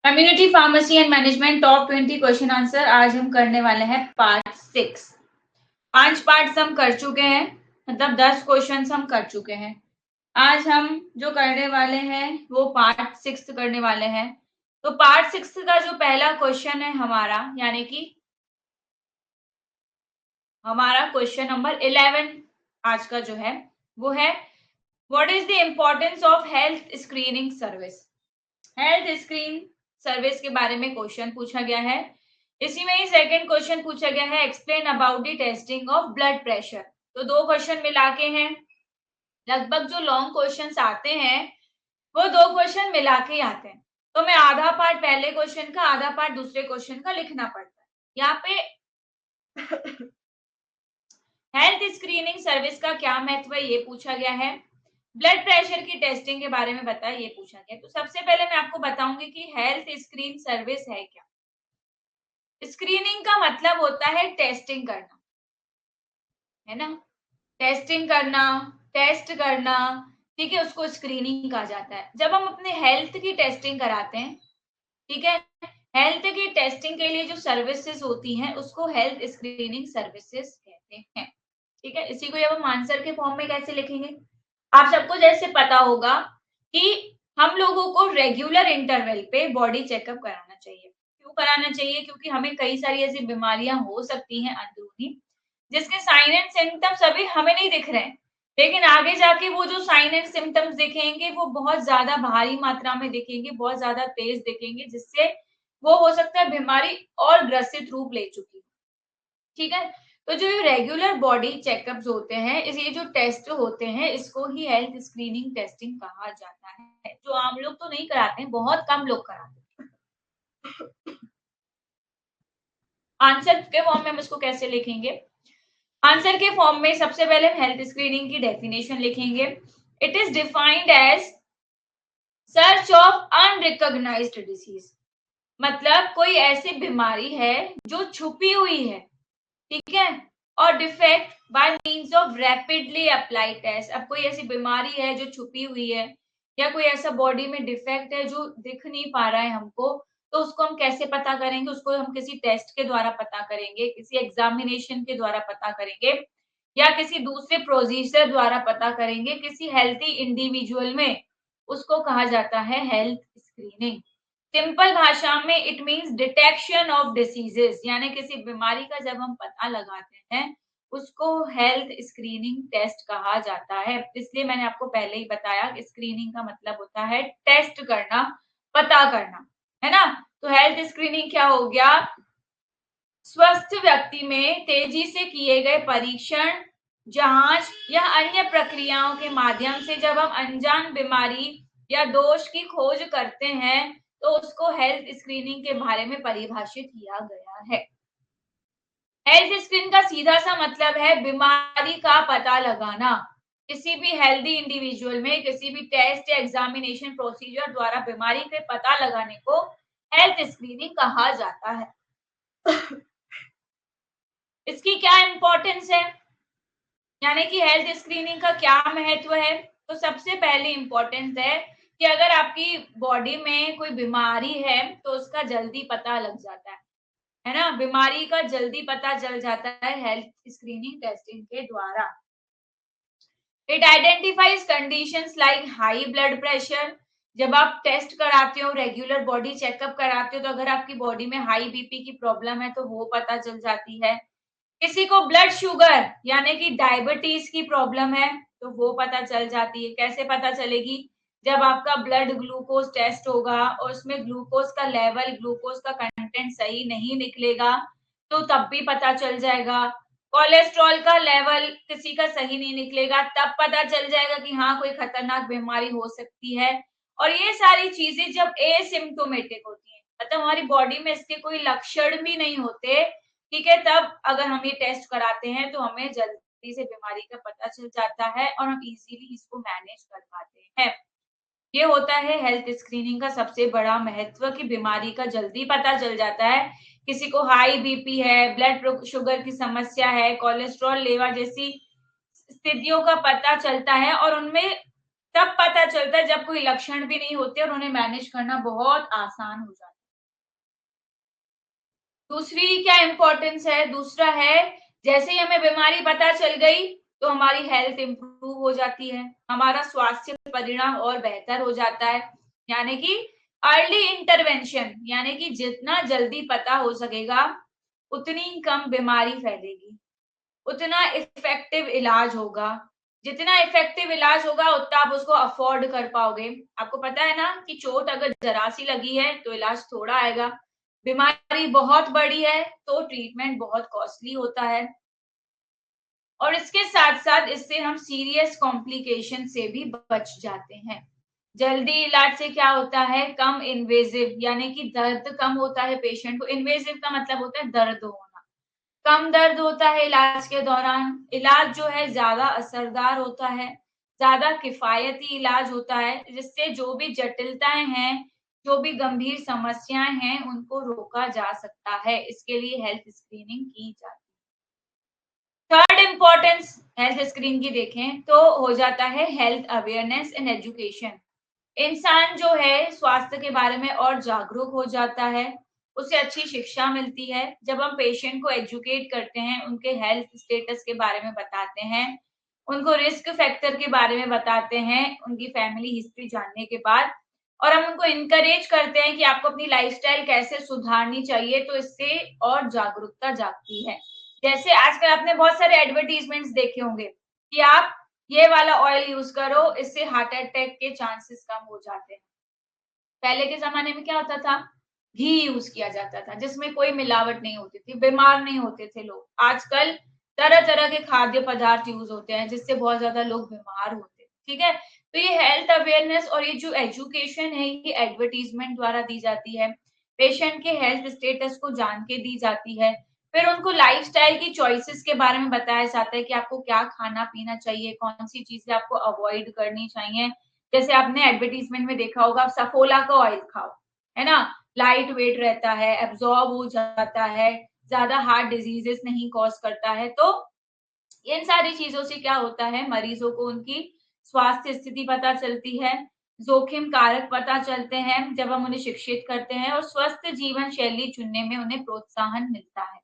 Community pharmacy and management top 20 question answer आज हम करने वाले हैं पार्ट 6। 5 पार्ट्स हम कर चुके हैं, मतलब 10 क्वेश्चन हम कर चुके हैं। आज हम जो करने वाले हैं वो पार्ट 6 करने वाले हैं। तो पार्ट 6 का जो पहला क्वेश्चन है हमारा, यानी कि हमारा क्वेश्चन नंबर 11 आज का जो है वो है what is the importance of health screening service. Health screen service के बारे में क्वेश्चन पूछा गया है। इसी में ही सेकंड क्वेश्चन पूछा गया है explain about the testing of blood pressure. तो दो क्वेश्चन मिला के हैं, लगभग जो लॉन्ग क्वेश्चंस आते हैं वो दो क्वेश्चन मिला के आते हैं। तो मैं आधा पार्ट पहले क्वेश्चन का, आधा पार्ट दूसरे क्वेश्चन का लिखना पड़ता है। यहाँ पे हेल्थ स्क्रीनिंग सर्विस का क्या महत्व है ये पूछा गया है। ब्लड प्रेशर की टेस्टिंग के बारे में बताया, ये पूछा गया। तो सबसे पहले मैं आपको बताऊंगी कि हेल्थ स्क्रीन सर्विस है क्या। स्क्रीनिंग का मतलब होता है टेस्टिंग करना, है ना। टेस्टिंग करना, टेस्ट करना, ठीक है, उसको स्क्रीनिंग कहा जाता है। जब हम अपने हेल्थ की टेस्टिंग कराते हैं, ठीक है, हेल्थ की टेस्टिंग के लिए जो सर्विसेज होती हैं उसको हेल्थ स्क्रीनिंग सर्विसेज कहते हैं। ठीक है, इसी को जब हम आंसर के फॉर्म में कैसे लिखेंगे, आप सबको जैसे पता होगा कि हम लोगों को रेगुलर इंटरवल पे बॉडी चेकअप कराना चाहिए। क्यों कराना चाहिए? क्योंकि हमें कई सारी ऐसी बीमारियां हो सकती हैं अंदरूनी, जिसके साइन एंड सिम्टम्स अभी हमें नहीं दिख रहे हैं, लेकिन आगे जाके वो जो साइन एंड सिम्टम्स दिखेंगे वो बहुत ज्यादा भारी मात्रा में दिखेंगे, बहुत ज्यादा तेज दिखेंगे, जिससे वो हो सकता है बीमारी और ग्रसित रूप ले चुकी। ठीक है, तो जो रेगुलर बॉडी चेकअप्स होते हैं, इस ये जो टेस्ट होते हैं इसको ही हेल्थ स्क्रीनिंग टेस्टिंग कहा जाता है, जो आम लोग तो नहीं कराते हैं, बहुत कम लोग कराते हैं। आंसर के फॉर्म में हम इसको कैसे लिखेंगे? आंसर के फॉर्म में सबसे पहले हम हेल्थ स्क्रीनिंग की डेफिनेशन लिखेंगे। It is defined as search of unrecognised disease, मतलब कोई ऐसी बीमारी है जो छुपी हुई है, ठीक है, और defect by means of rapidly applied test. अब कोई ऐसी बीमारी है जो छुपी हुई है, या कोई ऐसा बॉडी में डिफेक्ट है जो दिख नहीं पा रहा है हमको, तो उसको हम कैसे पता करेंगे? उसको हम किसी टेस्ट के द्वारा पता करेंगे, किसी एग्जामिनेशन के द्वारा पता करेंगे, या किसी दूसरे प्रोसीजर द्वारा पता करेंगे। किसी हेल्थी इंडिविजुअल में उसको कहा जाता है हेल्थ स्क्रीनिंग। सिंपल भाषा में it means detection of diseases, यानी किसी बीमारी का जब हम पता लगाते हैं उसको हेल्थ स्क्रीनिंग टेस्ट कहा जाता है। इसलिए मैंने आपको पहले ही बताया कि स्क्रीनिंग का मतलब होता है टेस्ट करना, पता करना, है ना। तो हेल्थ स्क्रीनिंग क्या हो गया? स्वस्थ व्यक्ति में तेजी से किए गए परीक्षण, जांच या अन्य प्रक्रियाओं के माध्यम से जब हम अनजान बीमारी या दोष की खोज करते हैं तो उसको हेल्थ स्क्रीनिंग के बारे में परिभाषित किया गया है। हेल्थ स्क्रीन का सीधा सा मतलब है बीमारी का पता लगाना। किसी भी हेल्दी इंडिविजुअल में किसी भी टेस्ट या एग्जामिनेशन प्रोसीजर द्वारा बीमारी के पता लगाने को हेल्थ स्क्रीनिंग कहा जाता है। इसकी क्या इंपॉर्टेंस है, यानी कि हेल्थ स्क्रीनिंग का क्या महत्व है? तो सबसे पहले इंपॉर्टेंस है कि अगर आपकी बॉडी में कोई बीमारी है तो उसका जल्दी पता लग जाता है ना। बीमारी का जल्दी पता चल जाता है हेल्थ स्क्रीनिंग टेस्टिंग के द्वारा। It identifies conditions like high blood pressure. जब आप टेस्ट कराते हो, रेगुलर बॉडी चेकअप कराते हो, तो अगर आपकी बॉडी में हाई बीपी की प्रॉब्लम है तो वो पता चल जाती है। किसी को ब्लड शुगर यानी कि डायबिटीज की प्रॉब्लम है तो वो पता चल जाती है। कैसे पता चलेगी? जब आपका ब्लड ग्लूकोज टेस्ट होगा और उसमें ग्लूकोज का लेवल, ग्लूकोज का कंटेंट सही नहीं निकलेगा तो तब भी पता चल जाएगा। कोलेस्ट्रॉल का लेवल किसी का सही नहीं निकलेगा, तब पता चल जाएगा कि हाँ कोई खतरनाक बीमारी हो सकती है। और ये सारी चीजें जब एसिम्प्टोमेटिक होती हैं, मतलब हमारी बॉडी में इसके कोई लक्षण भी नहीं होते, ठीक है, तब अगर हम ये टेस्ट कराते हैं तो हमें जल्दी से बीमारी का पता चल जाता है और हम इजीली इसको मैनेज कर पाते हैं। ये होता है हेल्थ स्क्रीनिंग का सबसे बड़ा महत्व कि बीमारी का जल्दी पता चल जाता है। किसी को हाई बीपी है, ब्लड शुगर की समस्या है, कोलेस्ट्रॉल लेवल जैसी स्थितियों का पता चलता है, और उनमें तब पता चलता है जब कोई लक्षण भी नहीं होते और उन्हें मैनेज करना बहुत आसान हो जाता है। दूसरी क्या इंपॉर्टेंस है, दूसरा है जैसे ही हमें बीमारी पता चल गई तो हमारी हेल्थ इंप्रूव हो जाती है, हमारा स्वास्थ्य परिणाम और बेहतर हो जाता है। यानी कि अर्ली इंटरवेंशन, यानी कि जितना जल्दी पता हो सकेगा उतनी कम बीमारी फैलेगी, उतना इफेक्टिव इलाज होगा। जितना इफेक्टिव इलाज होगा उतना आप उसको अफोर्ड कर पाओगे। आपको पता है ना कि चोट अगर जरा सी लगी है तो इलाज थोड़ा आएगा, बीमारी बहुत बड़ी है तो ट्रीटमेंट बहुत कॉस्टली होता है, और इसके साथ साथ इससे हम सीरियस कॉम्प्लिकेशन से भी बच जाते हैं। जल्दी इलाज से क्या होता है, कम इन्वेजिव, यानी कि दर्द कम होता है पेशेंट को। इन्वेजिव का मतलब होता है दर्द होना, कम दर्द होता है इलाज के दौरान, इलाज जो है ज्यादा असरदार होता है, ज्यादा किफायती इलाज होता है, जिससे जो भी जटिलताएं हैं, जो भी गंभीर समस्याएं हैं उनको रोका जा सकता है। इसके लिए हेल्थ स्क्रीनिंग की जाती है। थर्ड इम्पोर्टेंस हेल्थ स्क्रीन की देखें तो हो जाता है हेल्थ अवेयरनेस एंड एजुकेशन। इंसान जो है स्वास्थ्य के बारे में और जागरूक हो जाता है, उसे अच्छी शिक्षा मिलती है। जब हम पेशेंट को एजुकेट करते हैं, उनके हेल्थ स्टेटस के बारे में बताते हैं, उनको रिस्क फैक्टर के बारे में बताते हैं, उनकी फैमिली हिस्ट्री जानने के बाद, और हम उनको इनकरेज करते हैं कि आपको अपनी लाइफस्टाइल कैसे सुधारनी चाहिए, तो इससे और जागरूकता जागती है। जैसे आजकल आपने बहुत सारे एडवर्टीजमेंट्स देखे होंगे कि आप ये वाला ऑयल यूज करो, इससे हार्ट अटैक के चांसेस कम हो जाते हैं। पहले के जमाने में क्या होता था, घी यूज किया जाता था जिसमें कोई मिलावट नहीं होती थी, बीमार नहीं होते थे लोग। आजकल तरह तरह के खाद्य पदार्थ यूज होते हैं जिससे बहुत ज्यादा लोग बीमार होते हैं। ठीक है, तो ये हेल्थ अवेयरनेस और ये जो एजुकेशन है ये एडवर्टीजमेंट द्वारा दी जाती है, पेशेंट के हेल्थ स्टेटस को जान के दी जाती है। फिर उनको लाइफस्टाइल की चॉइसेस के बारे में बताया जाता है कि आपको क्या खाना पीना चाहिए, कौन सी चीजें आपको अवॉइड करनी चाहिए। जैसे आपने एडवर्टीजमेंट में देखा होगा, आप सफोला का ऑयल खाओ, है ना, लाइट वेट रहता है, एब्जॉर्ब हो जाता है, ज्यादा हार्ट डिजीजेस नहीं कॉज करता है। तो इन सारी चीजों से क्या होता है, मरीजों को उनकी स्वास्थ्य स्थिति पता चलती है, जोखिम कारक पता चलते हैं जब हम उन्हें शिक्षित करते हैं, और स्वस्थ जीवन शैली चुनने में उन्हें प्रोत्साहन मिलता है।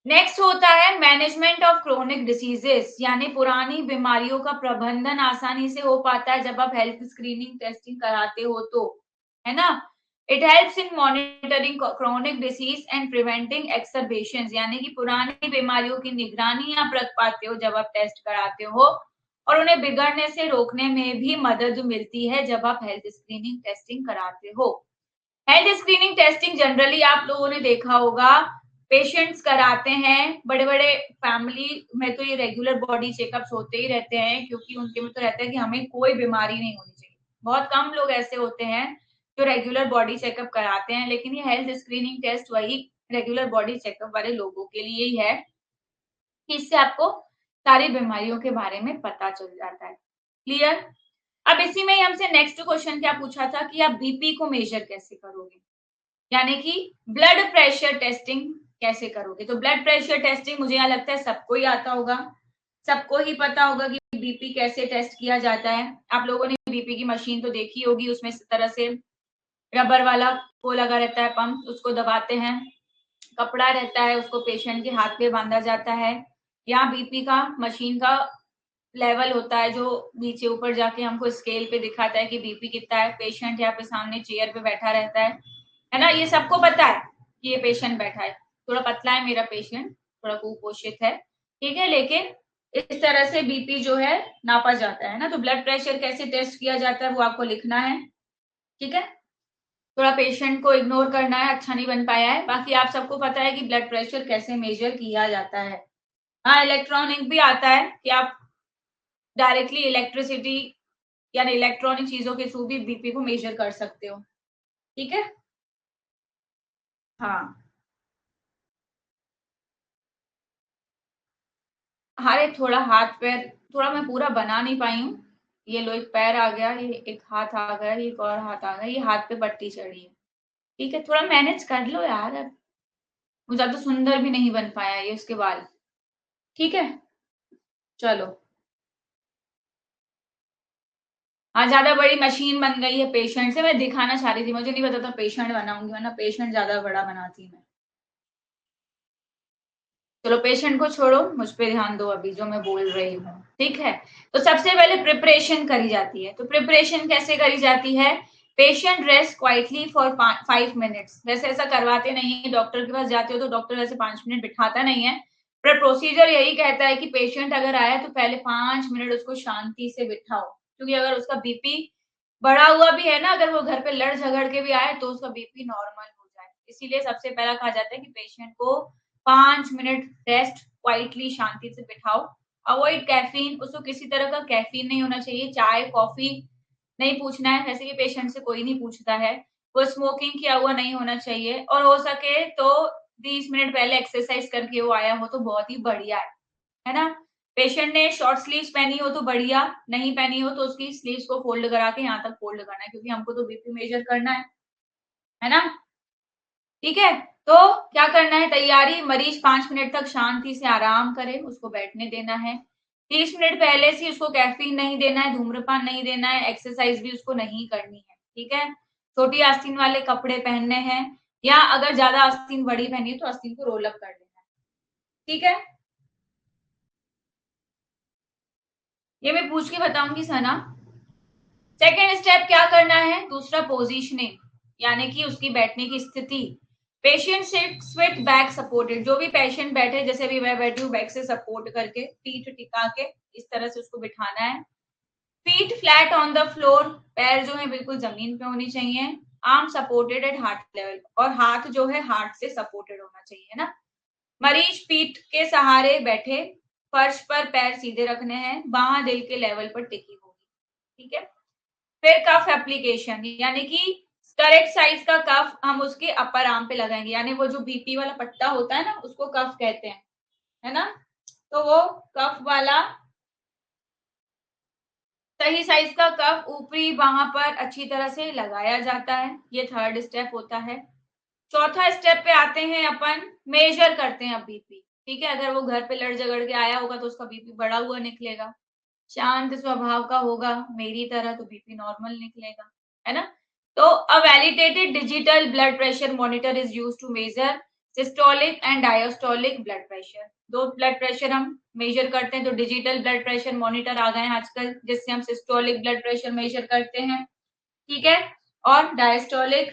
नेक्स्ट होता है मैनेजमेंट ऑफ क्रोनिक डिसीजेस, यानी पुरानी बीमारियों का प्रबंधन आसानी से हो पाता है जब आप हेल्थ स्क्रीनिंग टेस्टिंग कराते हो तो, है ना। It helps in monitoring chronic disease and preventing exacerbations, यानी कि पुरानी बीमारियों की निगरानी आप रख पाते हो जब आप टेस्ट कराते हो, और उन्हें बिगड़ने से रोकने में भी मदद मिलती है जब आप हेल्थ स्क्रीनिंग टेस्टिंग कराते हो। हेल्थ स्क्रीनिंग टेस्टिंग जनरली आप लोगों ने देखा होगा पेशेंट्स कराते हैं, बड़े-बड़े फैमिली में तो ये रेगुलर बॉडी चेकअप्स होते ही रहते हैं, क्योंकि उनके में तो रहता है कि हमें कोई बीमारी नहीं होनी चाहिए। बहुत कम लोग ऐसे होते हैं जो रेगुलर बॉडी चेकअप कराते हैं, लेकिन ये हेल्थ स्क्रीनिंग टेस्ट वही रेगुलर बॉडी चेकअप वाले लोगों के लिए ही है कि इससे आपको सारी बीमारियों के बारे में पता चल जाता है। क्लियर? अब इसी में ही हमसे नेक्स्ट क्वेश्चन क्या पूछा था कि आप बीपी को मेजर कैसे करोगे, यानी कि ब्लड प्रेशर टेस्टिंग कैसे करोगे। तो ब्लड प्रेशर टेस्टिंग मुझे यहाँ लगता है सबको ही आता होगा, सबको ही पता होगा कि बीपी कैसे टेस्ट किया जाता है। आप लोगों ने बीपी की मशीन तो देखी होगी, उसमें इस तरह से रबर वाला वो लगा रहता है पंप, उसको दबाते हैं, कपड़ा रहता है, उसको पेशेंट के हाथ पे बांधा जाता है। यहाँ बीपी का मशीन का लेवल होता है जो नीचे ऊपर जाके हमको स्केल पे दिखाता है कि बीपी कितना है। पेशेंट यहाँ पे सामने चेयर पे बैठा रहता है ना, ये सबको पता है कि ये पेशेंट बैठा है, थोड़ा पतला है मेरा पेशेंट, थोड़ा कुपोषित है, ठीक है, लेकिन इस तरह से बीपी जो है नापा जाता है ना। तो ब्लड प्रेशर कैसे टेस्ट किया जाता है वो आपको लिखना है, ठीक है। थोड़ा पेशेंट को इग्नोर करना है, अच्छा नहीं बन पाया है, बाकी आप सबको पता है कि ब्लड प्रेशर कैसे मेजर किया जाता है। हाँ, इलेक्ट्रॉनिक भी आता है कि आप डायरेक्टली इलेक्ट्रिसिटी यानी इलेक्ट्रॉनिक चीजों के थ्रू भी बीपी को मेजर कर सकते हो, ठीक है। हाँ, अरे थोड़ा हाथ पैर, थोड़ा मैं पूरा बना नहीं पाई हूँ। ये लो, एक पैर आ गया, ये एक हाथ आ गया, ये एक और हाथ आ गया, ये हाथ पे पट्टी चढ़ी है, ठीक है, थोड़ा मैनेज कर लो यार। अब वो ज्यादा सुंदर भी नहीं बन पाया ये उसके बाल, ठीक है, चलो। हाँ, ज्यादा बड़ी मशीन बन गई है पेशेंट से, मैं दिखाना चाह रही थी, मुझे नहीं पता था पेशेंट बनाऊंगी, वरना पेशेंट ज्यादा बड़ा बनाती मैं। चलो पेशेंट को छोड़ो, मुझ पे ध्यान दो अभी जो मैं बोल रही हूँ, ठीक है। तो सबसे पहले प्रिपरेशन करी जाती है। तो प्रिपरेशन कैसे करी जाती है? Patient rest quietly for 5 minutes. वैसे ऐसा करवाते नहीं है, डॉक्टर के पास जाते हो तो डॉक्टर वैसे 5 मिनट बिठाता नहीं है, पर प्रोसीजर यही कहता है कि पेशेंट अगर आया तो पहले 5 मिनट उसको शांति से बिठाओ, क्योंकि अगर उसका बीपी बढ़ा हुआ भी है ना, अगर वो घर पे लड़ झगड़ के भी आए तो उसका बीपी नॉर्मल हो जाए। इसीलिए सबसे पहला कहा जाता है कि पेशेंट को 5 मिनट रेस्ट क्वाइटली शांति से बिठाओ। अवॉइड कैफीन, उसको किसी तरह का कैफीन नहीं होना चाहिए, चाय कॉफी नहीं पूछना है, वैसे कि पेशेंट से कोई नहीं पूछता है। वो स्मोकिंग किया हुआ नहीं होना चाहिए, और हो सके तो 30 मिनट पहले एक्सरसाइज करके वो आया हो तो बहुत ही बढ़िया है ना। पेशेंट ने शॉर्ट स्लीव्स पहनी हो तो बढ़िया, नहीं पहनी हो तो उसकी स्लीव्स को फोल्ड करा के यहाँ तक फोल्ड करना है, क्योंकि हमको तो बीपी मेजर करना है ना। ठीक है, तो क्या करना है तैयारी, मरीज 5 मिनट तक शांति से आराम करे, उसको बैठने देना है। 30 मिनट पहले से उसको कैफीन नहीं देना है, धूम्रपान नहीं देना है, एक्सरसाइज भी उसको नहीं करनी है। ठीक है, छोटी आस्तीन वाले कपड़े पहनने हैं, या अगर ज्यादा आस्तीन बड़ी पहनी है तो आस्तीन को रोल अप कर देना है। ठीक है, ये मैं पूछ के बताऊंगी सना। सेकेंड स्टेप क्या करना है, दूसरा पोजीशनिंग, यानी कि उसकी बैठने की स्थिति। Patient sits with back supported, जो भी पेशेंट बैठे, जैसे अभी मैं बैठी हूँ बैक से सपोर्ट करके, पीठ टिका के इस तरह से उसको बिठाना है। Feet flat on the floor, पैर जो है बिल्कुल जमीन पे होनी चाहिए। Arm supported at heart level, और हाथ जो है हार्ट से सपोर्टेड होना चाहिए ना। मरीज पीठ के सहारे बैठे, फर्श पर पैर सीधे रखने हैं, बाह दिल के लेवल पर टिकी होगी। ठीक है, फिर कफ एप्लीकेशन, यानी कि करेक्ट साइज का कफ हम उसके अपर आर्म पे लगाएंगे, यानी वो जो बीपी वाला पट्टा होता है ना उसको कफ कहते हैं, है ना। तो वो कफ वाला सही साइज का कफ ऊपरी बाह पर अच्छी तरह से लगाया जाता है। ये थर्ड स्टेप होता है। चौथा स्टेप पे आते हैं अपन, मेजर करते हैं अब बीपी। ठीक है, अगर वो घर पे लड़ झगड़ के आया होगा तो उसका बीपी बढ़ा हुआ निकलेगा, शांत स्वभाव का होगा मेरी तरह तो बीपी नॉर्मल निकलेगा, है ना। तो a validated digital blood pressure monitor is used to measure systolic and diastolic blood pressure. दो ब्लड प्रेशर हम मेजर करते हैं, तो डिजिटल ब्लड प्रेशर मॉनिटर आ गए हैं आजकल, जिससे हम सिस्टोलिक ब्लड प्रेशर मेजर करते हैं। ठीक है, और डायस्टोलिक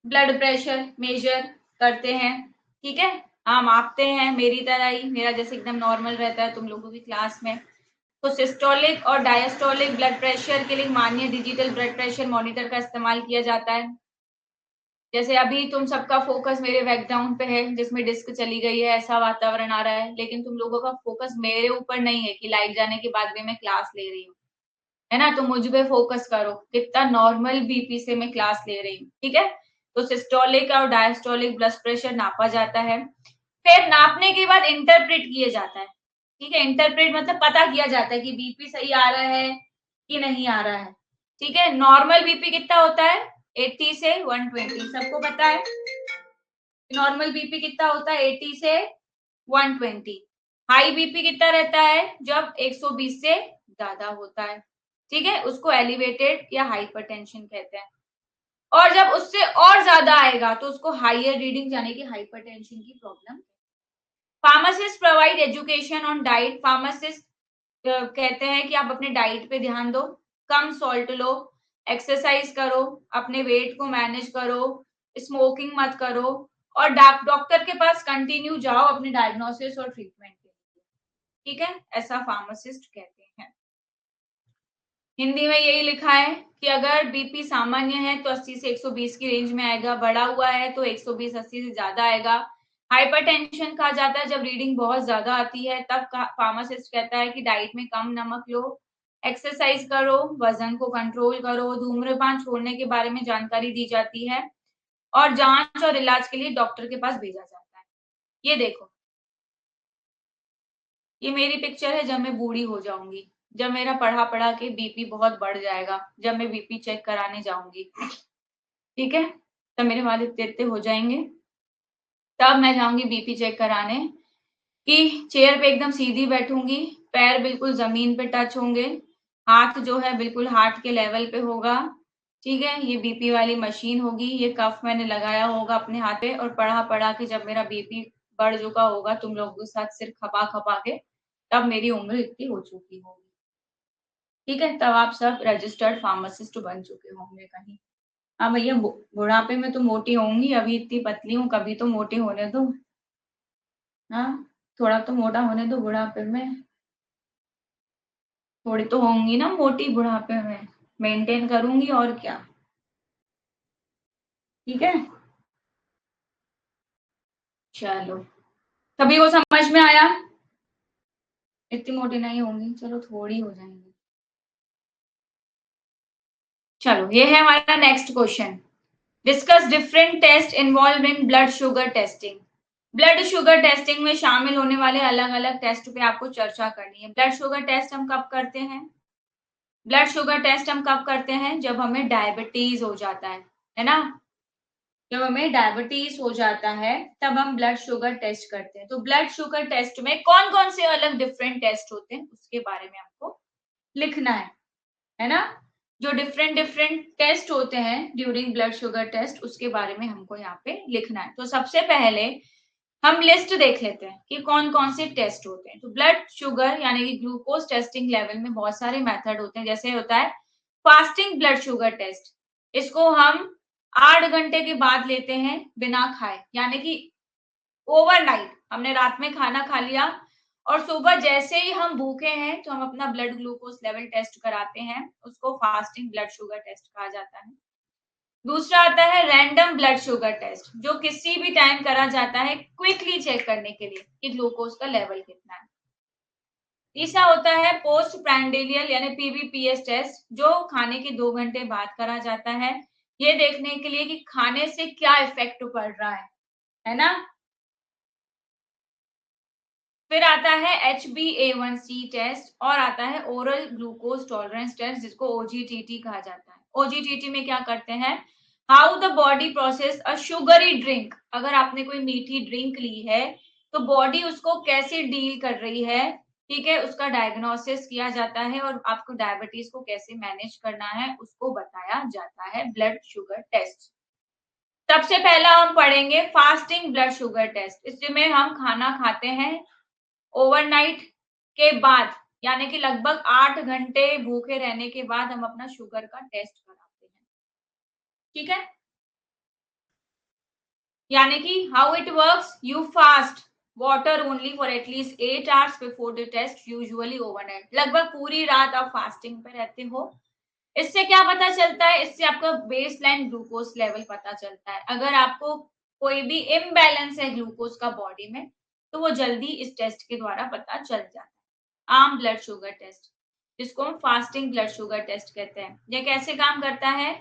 ब्लड प्रेशर मेजर करते हैं। ठीक है, हाँ मापते हैं मेरी तरह ही, मेरा जैसे एकदम नॉर्मल रहता है तुम लोगों की क्लास में। तो सिस्टोलिक और डायस्टोलिक ब्लड प्रेशर के लिए मान्य डिजिटल ब्लड प्रेशर मॉनिटर का इस्तेमाल किया जाता है। जैसे अभी तुम सबका फोकस मेरे बैकग्राउंड पे है जिसमें डिस्क चली गई है, ऐसा वातावरण आ रहा है, लेकिन तुम लोगों का फोकस मेरे ऊपर नहीं है कि लाइट जाने के बाद भी मैं क्लास ले रही हूँ, है ना। तो मुझ पे फोकस करो, कितना नॉर्मल बीपी से मैं क्लास ले रही हूँ। ठीक है, तो सिस्टोलिक और डायस्टोलिक ब्लड प्रेशर नापा जाता है, फिर नापने के बाद इंटरप्रेट किया जाता है। ठीक है, इंटरप्रेट मतलब पता किया जाता है कि बीपी सही आ रहा है कि नहीं आ रहा है। ठीक है, नॉर्मल बीपी कितना होता है, 80 से 120, सबको पता है नॉर्मल बीपी कितना होता है, 80 से 120। हाई बीपी कितना रहता है, जब 120 से ज्यादा होता है। ठीक है, उसको एलिवेटेड या हाइपरटेंशन कहते हैं। और जब उससे और ज्यादा आएगा तो उसको हाइयर रीडिंग, यानी कि हाइपरटेंशन की problem. Pharmacist provide education on diet, pharmacist कहते हैं कि आप अपने डाइट पे ध्यान दो, कम सॉल्ट लो, एक्सरसाइज करो, अपने वेट को मैनेज करो, स्मोकिंग मत करो, और डॉक्टर के पास कंटिन्यू जाओ अपने डायग्नोसिस और ट्रीटमेंट के लिए। ठीक है, ऐसा फार्मासिस्ट कहते हैं। हिंदी में यही लिखा है कि अगर बीपी सामान्य है तो 80 से 120 की रेंज में आएगा, बढ़ा हुआ है तो 120-80 से ज्यादा आएगा। हाइपरटेंशन कहा जाता है जब रीडिंग बहुत ज्यादा आती है, तब फार्मासिस्ट कहता है कि डाइट में कम नमक लो, एक्सरसाइज करो, वजन को कंट्रोल करो, धूम्रपान छोड़ने के बारे में जानकारी दी जाती है, और जांच और इलाज के लिए डॉक्टर के पास भेजा जाता है। ये देखो, ये मेरी पिक्चर है जब मैं बूढ़ी हो जाऊंगी, जब मेरा पढ़ा पढ़ा के बीपी बहुत बढ़ जाएगा, जब मैं बीपी चेक कराने जाऊंगी। ठीक है, तब मेरे वाले इतने हो जाएंगे, तब मैं जाऊंगी बीपी चेक कराने, कि चेयर पे एकदम सीधी बैठूंगी, पैर बिल्कुल जमीन पे टच होंगे, हाथ जो है बिल्कुल हार्ट के लेवल पे होगा। ठीक है, ये बीपी वाली मशीन होगी, ये कफ मैंने लगाया होगा अपने हाथ पे, और पढ़ा पढ़ा के जब मेरा बीपी बढ़ चुका होगा तुम लोगों के साथ सिर खपा खपा के, तब मेरी उम्र इतनी हो चुकी होगी। ठीक है, तब आप सब रजिस्टर्ड फार्मासिस्ट बन चुके होंगे कहीं। हाँ भैया, बुढ़ापे में तो मोटी होंगी, अभी इतनी पतली हूँ, कभी तो मोटी होने दो। हाँ, थोड़ा तो मोटा होने दो बुढ़ापे में। थोड़ी तो होंगी ना मोटी बुढ़ापे में, मेंटेन करूंगी और क्या। ठीक है, चलो, सभी को समझ में आया? इतनी मोटी नहीं होंगी, चलो थोड़ी हो जाएंगी। चलो, ये है हमारा next question. Discuss different test involve in blood sugar testing. Blood sugar testing में शामिल होने वाले अलग अलग टेस्ट पे आपको चर्चा करनी है। ब्लड शुगर टेस्ट हम कब करते हैं? ब्लड शुगर टेस्ट हम कब करते हैं? जब हमें डायबिटीज हो जाता है ना। जब हमें डायबिटीज हो जाता है तब हम ब्लड शुगर टेस्ट करते हैं। तो ब्लड शुगर टेस्ट में कौन कौन से अलग डिफरेंट टेस्ट होते हैं उसके बारे में आपको लिखना है ना। जो डिफरेंट डिफरेंट टेस्ट होते हैं ड्यूरिंग ब्लड शुगर टेस्ट, उसके बारे में हमको यहाँ पे लिखना है। तो सबसे पहले हम लिस्ट देख लेते हैं कि कौन कौन से टेस्ट होते हैं। तो ब्लड शुगर यानी कि ग्लूकोज टेस्टिंग लेवल में बहुत सारे मेथड होते हैं। जैसे होता है फास्टिंग ब्लड शुगर टेस्ट, इसको हम 8 घंटे के बाद लेते हैं बिना खाए, यानी कि ओवरनाइट हमने रात में खाना खा लिया और सुबह जैसे ही हम भूखे हैं तो हम अपना ब्लड ग्लूकोज लेवल टेस्ट कराते हैं, उसको फास्टिंग ब्लड शुगर टेस्ट कहा जाता है। दूसरा आता है रैंडम ब्लड शुगर टेस्ट, जो किसी भी टाइम करा जाता है क्विकली चेक करने के लिए कि ग्लूकोज का लेवल कितना है। तीसरा होता है पोस्ट प्रैंडियल यानी पीबीपीएस टेस्ट, जो खाने के 2 घंटे बाद करा जाता है, ये देखने के लिए कि खाने से क्या इफेक्ट पड़ रहा है ना। फिर आता है HbA1c टेस्ट और आता है ओरल ग्लूकोज टॉलरेंस टेस्ट, जिसको OGTT कहा जाता है। OGTT में क्या करते हैं? How the body process a sugary drink. अगर आपने कोई मीठी ड्रिंक ली है तो बॉडी उसको कैसे डील कर रही है, ठीक है, उसका डायग्नोसिस किया जाता है और आपको डायबिटीज को कैसे मैनेज करना है उसको बताया जाता है ब्लड शुगर टेस्ट। सबसे पहला हम पढ़ेंगे फास्टिंग ब्लड शुगर टेस्ट। इसमें हम खाना खाते हैं ओवरनाइट के बाद, यानी कि लगभग 8 घंटे भूखे रहने के बाद हम अपना शुगर का टेस्ट कराते हैं। ठीक है, यानी कि how it works, you fast water only for at least 8 hours before the test, usually overnight. लगभग पूरी रात आप फास्टिंग पे रहते हो। इससे क्या पता चलता है? इससे आपका बेसलाइन ग्लूकोज लेवल पता चलता है। अगर आपको कोई भी इम्बैलेंस है ग्लूकोज का बॉडी में तो वो जल्दी इस टेस्ट के द्वारा पता चल जाता है। आम ब्लड शुगर टेस्ट, जिसको हम फास्टिंग ब्लड शुगर टेस्ट कहते हैं, ये कैसे काम करता है?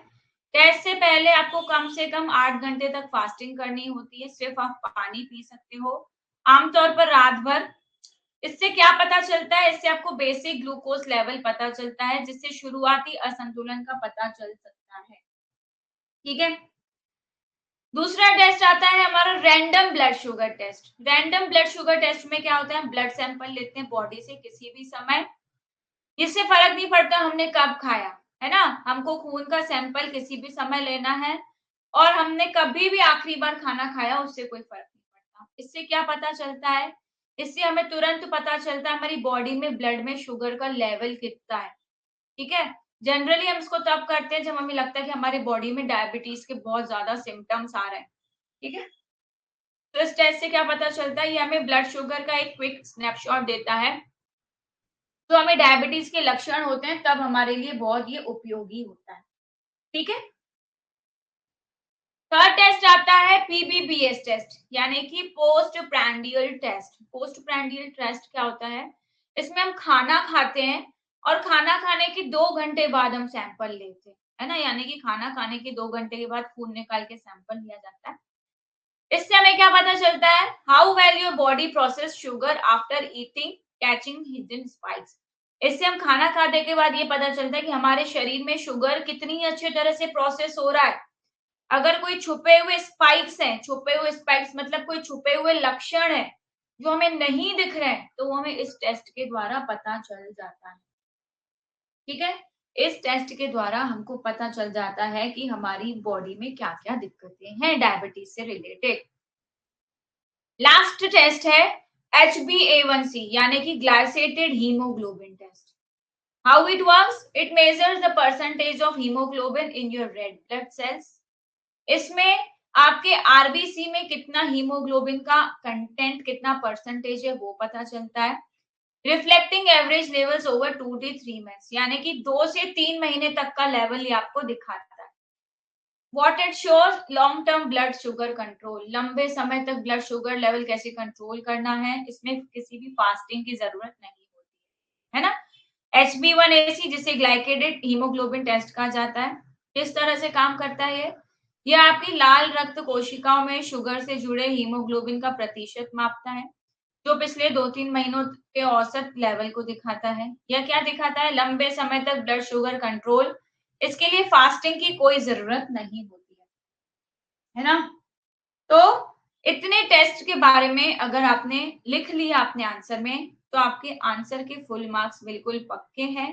टेस्ट से पहले आपको कम से कम 8 घंटे तक फास्टिंग करनी होती है, सिर्फ आप पानी पी सकते हो आमतौर पर रात भर। इससे क्या पता चलता है? इससे आपको बेसिक ग्लूकोज लेवल पता चलता है, जिससे शुरुआती असंतुलन का पता चल सकता है। ठीक है, दूसरा टेस्ट आता है हमारा random blood sugar test. Random blood sugar test में क्या होता है? ब्लड सैंपल लेते हैं बॉडी से किसी भी समय, इससे फर्क नहीं पड़ता हमने कब खाया, है ना। हमको खून का सैंपल किसी भी समय लेना है और हमने कभी भी आखिरी बार खाना खाया उससे कोई फर्क नहीं पड़ता। इससे क्या पता चलता है? इससे हमें तुरंत पता चलता है हमारी बॉडी में ब्लड में शुगर का लेवल कितना है। ठीक है, जनरली हम इसको तब करते हैं जब हमें लगता है कि हमारी बॉडी में डायबिटीज के बहुत ज्यादा सिम्टम्स आ रहे हैं। ठीक है, तो इस टेस्ट से क्या पता चलता है? ये हमें ब्लड शुगर का एक क्विक स्नैपशॉट देता है। तो हमें डायबिटीज के लक्षण होते हैं तब हमारे लिए बहुत ये उपयोगी होता है। ठीक है, थर्ड टेस्ट आता है पीबीपीएस टेस्ट, यानी कि post prandial test. Post prandial test क्या होता है? इसमें हम खाना खाते हैं और खाना खाने के 2 घंटे बाद हम सैंपल लेते हैं, है ना, यानी कि खाना खाने के 2 घंटे के बाद खून निकाल के सैंपल लिया जाता है। इससे हमें क्या पता चलता है? How well your body process sugar after eating catching hidden spikes. इससे हम खाना खाने के बाद ये पता चलता है कि हमारे शरीर में शुगर कितनी अच्छी तरह से प्रोसेस हो रहा है। अगर कोई छुपे हुए स्पाइक्स हैं, छुपे हुए स्पाइक्स मतलब कोई छुपे हुए लक्षण है जो हमें नहीं दिख रहे हैं, तो वो हमें इस टेस्ट के द्वारा पता चल जाता है। ठीक है, इस टेस्ट के द्वारा हमको पता चल जाता है कि हमारी बॉडी में क्या क्या दिक्कतें हैं डायबिटीज से रिलेटेड। लास्ट टेस्ट है HbA1c यानी कि glycated haemoglobin test. How it works? It measures the percentage of hemoglobin in your red blood cells. इसमें आपके आरबीसी में कितना हीमोग्लोबिन का कंटेंट, कितना परसेंटेज है वो पता चलता है. Reflecting average levels over 2 to 3 months यानी कि 2 से 3 महीने तक का लेवल ये आपको दिखाता है. What it shows? Long term blood sugar control. लंबे समय तक ब्लड शुगर लेवल कैसे कंट्रोल करना है, इसमें किसी भी फास्टिंग की जरूरत नहीं होती है ना. HbA1c जिसे ग्लाइकेटेड हीमोग्लोबिन टेस्ट कहा जाता है. किस तरह से काम करता है ये आपकी लाल रक्त कोशिकाओं में शुगर से जुड़े हीमोग्लोबिन का प्रतिशत मापता है, जो पिछले 2-3 महीनों के औसत लेवल को दिखाता है. यह क्या दिखाता है? लंबे समय तक ब्लड शुगर कंट्रोल. इसके लिए फास्टिंग की कोई जरूरत नहीं होती है ना. तो इतने टेस्ट के बारे में अगर आपने लिख लिया अपने आंसर में, तो आपके आंसर के फुल मार्क्स बिल्कुल पक्के हैं.